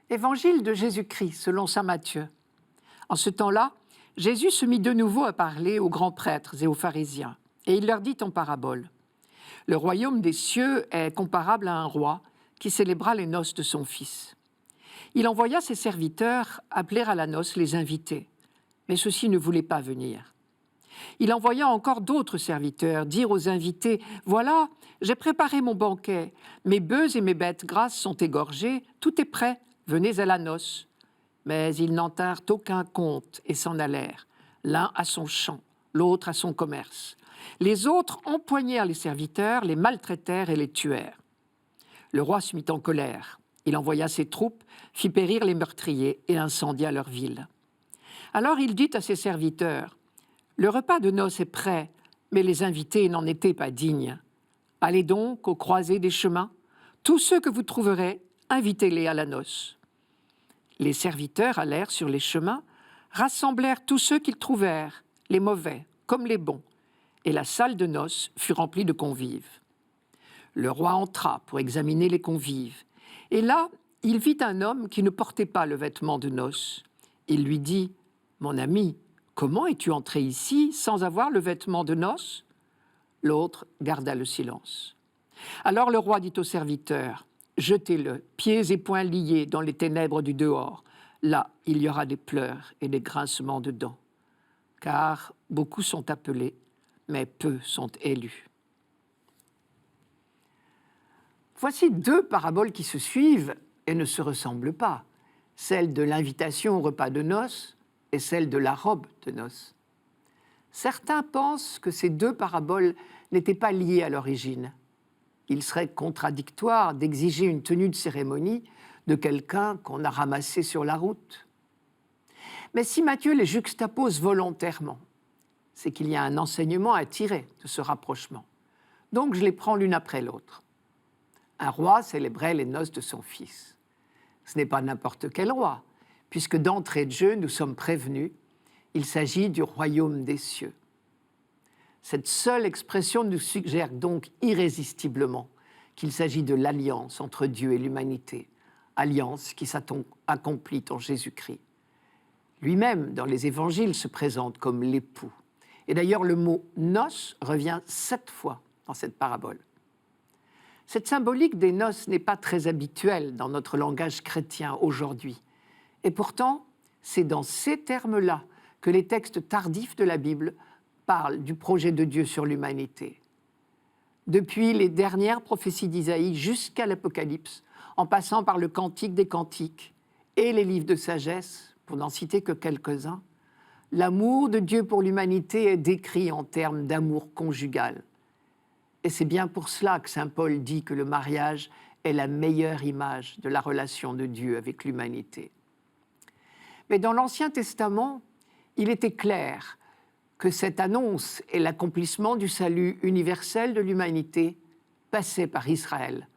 Évangile de Jésus-Christ selon saint Matthieu. En ce temps-là, Jésus se mit de nouveau à parler aux grands prêtres et aux pharisiens, et il leur dit en parabole. Le royaume des cieux est comparable à un roi qui célébra les noces de son fils. Il envoya ses serviteurs appeler à la noce les invités, mais ceux-ci ne voulaient pas venir. Il envoya encore d'autres serviteurs dire aux invités « Voilà, j'ai préparé mon banquet, mes bœufs et mes bêtes grasses sont égorgés, tout est prêt, venez à la noce. » Mais ils n'en tinrent aucun compte et s'en allèrent, l'un à son champ, l'autre à son commerce. Les autres empoignèrent les serviteurs, les maltraitèrent et les tuèrent. Le roi se mit en colère. Il envoya ses troupes, fit périr les meurtriers et incendia leur ville. Alors il dit à ses serviteurs « Le repas de noces est prêt, mais les invités n'en étaient pas dignes. Allez donc aux croisées des chemins. Tous ceux que vous trouverez, invitez-les à la noce. » Les serviteurs allèrent sur les chemins, rassemblèrent tous ceux qu'ils trouvèrent, les mauvais comme les bons, et la salle de noces fut remplie de convives. Le roi entra pour examiner les convives, et là, il vit un homme qui ne portait pas le vêtement de noces. Il lui dit « Mon ami, comment es-tu entré ici sans avoir le vêtement de noces ?» L'autre garda le silence. Alors le roi dit aux serviteurs « Jetez-le, pieds et poings liés dans les ténèbres du dehors. Là, il y aura des pleurs et des grincements de dents. Car beaucoup sont appelés, mais peu sont élus. » Voici deux paraboles qui se suivent et ne se ressemblent pas. Celle de l'invitation au repas de noces et celle de la robe de noces. Certains pensent que ces deux paraboles n'étaient pas liées à l'origine. Il serait contradictoire d'exiger une tenue de cérémonie de quelqu'un qu'on a ramassé sur la route. Mais si Matthieu les juxtapose volontairement, c'est qu'il y a un enseignement à tirer de ce rapprochement. Donc je les prends l'une après l'autre. Un roi célébrait les noces de son fils. Ce n'est pas n'importe quel roi, puisque d'entrée de jeu, nous sommes prévenus, il s'agit du royaume des cieux. Cette seule expression nous suggère donc irrésistiblement qu'il s'agit de l'alliance entre Dieu et l'humanité, alliance qui s'accomplit en Jésus-Christ. Lui-même, dans les évangiles, se présente comme l'époux. Et d'ailleurs, le mot « noces » revient 7 fois dans cette parabole. Cette symbolique des noces n'est pas très habituelle dans notre langage chrétien aujourd'hui. Et pourtant, c'est dans ces termes-là que les textes tardifs de la Bible parlent du projet de Dieu sur l'humanité. Depuis les dernières prophéties d'Isaïe jusqu'à l'Apocalypse, en passant par le Cantique des Cantiques et les livres de sagesse, pour n'en citer que quelques-uns, l'amour de Dieu pour l'humanité est décrit en termes d'amour conjugal. Et c'est bien pour cela que saint Paul dit que le mariage est la meilleure image de la relation de Dieu avec l'humanité. Mais dans l'Ancien Testament, il était clair que cette annonce et l'accomplissement du salut universel de l'humanité passaient par Israël.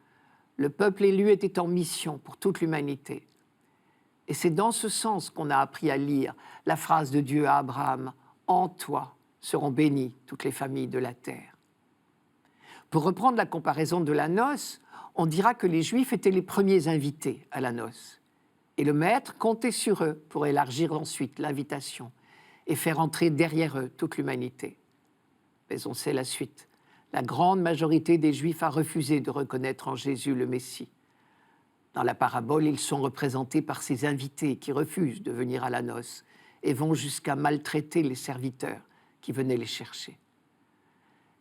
Le peuple élu était en mission pour toute l'humanité. Et c'est dans ce sens qu'on a appris à lire la phrase de Dieu à Abraham « En toi seront bénies toutes les familles de la terre ». Pour reprendre la comparaison de la noce, on dira que les Juifs étaient les premiers invités à la noce. Et le maître comptait sur eux pour élargir ensuite l'invitation et faire entrer derrière eux toute l'humanité. Mais on sait la suite. La grande majorité des Juifs a refusé de reconnaître en Jésus le Messie. Dans la parabole, ils sont représentés par ces invités qui refusent de venir à la noce et vont jusqu'à maltraiter les serviteurs qui venaient les chercher.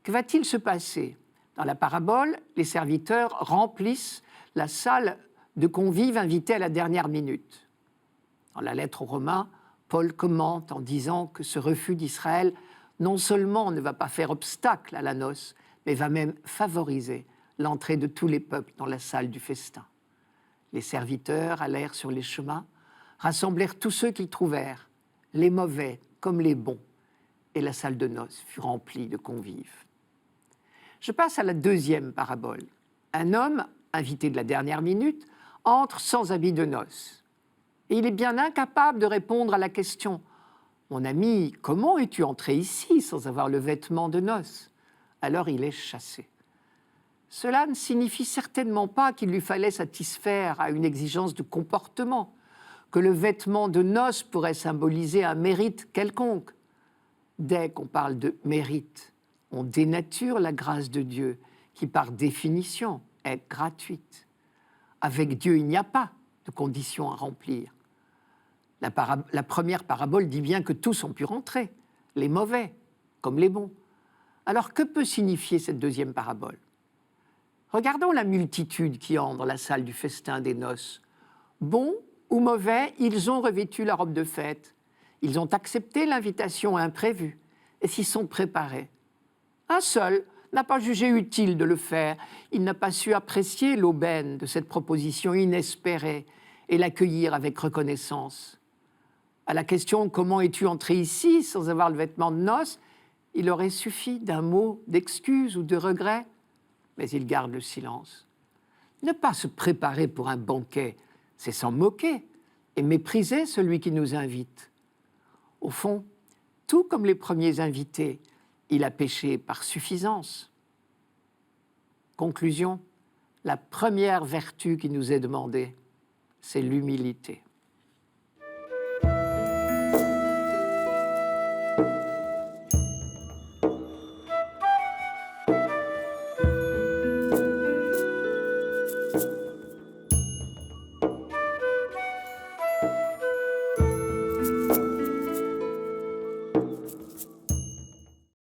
Que va-t-il se passer ? Dans la parabole, les serviteurs remplissent la salle de convives invités à la dernière minute. Dans la lettre aux Romains, Paul commente en disant que ce refus d'Israël non seulement ne va pas faire obstacle à la noce, mais va même favoriser l'entrée de tous les peuples dans la salle du festin. Les serviteurs allèrent sur les chemins, rassemblèrent tous ceux qu'ils trouvèrent, les mauvais comme les bons, et la salle de noces fut remplie de convives. Je passe à la deuxième parabole. Un homme, invité de la dernière minute, entre sans habit de noces. Et il est bien incapable de répondre à la question « Mon ami, comment es-tu entré ici sans avoir le vêtement de noces ?» Alors il est chassé. cela ne signifie certainement pas qu'il lui fallait satisfaire à une exigence de comportement, que le vêtement de noces pourrait symboliser un mérite quelconque. Dès qu'on parle de mérite, on dénature la grâce de Dieu, qui par définition est gratuite. Avec Dieu, il n'y a pas de conditions à remplir. La première parabole dit bien que tous ont pu rentrer, les mauvais comme les bons. Alors que peut signifier cette deuxième parabole ? Regardons la multitude qui entre dans la salle du festin des noces. Bons ou mauvais, ils ont revêtu la robe de fête. Ils ont accepté l'invitation imprévue et s'y sont préparés. Un seul n'a pas jugé utile de le faire. Il n'a pas su apprécier l'aubaine de cette proposition inespérée et l'accueillir avec reconnaissance. À la question « Comment es-tu entré ici sans avoir le vêtement de noces ?» il aurait suffi d'un mot d'excuse ou de regret, mais il garde le silence. Ne pas se préparer pour un banquet, c'est s'en moquer et mépriser celui qui nous invite. Au fond, tout comme les premiers invités, il a péché par suffisance. Conclusion, la première vertu qui nous est demandée, c'est l'humilité.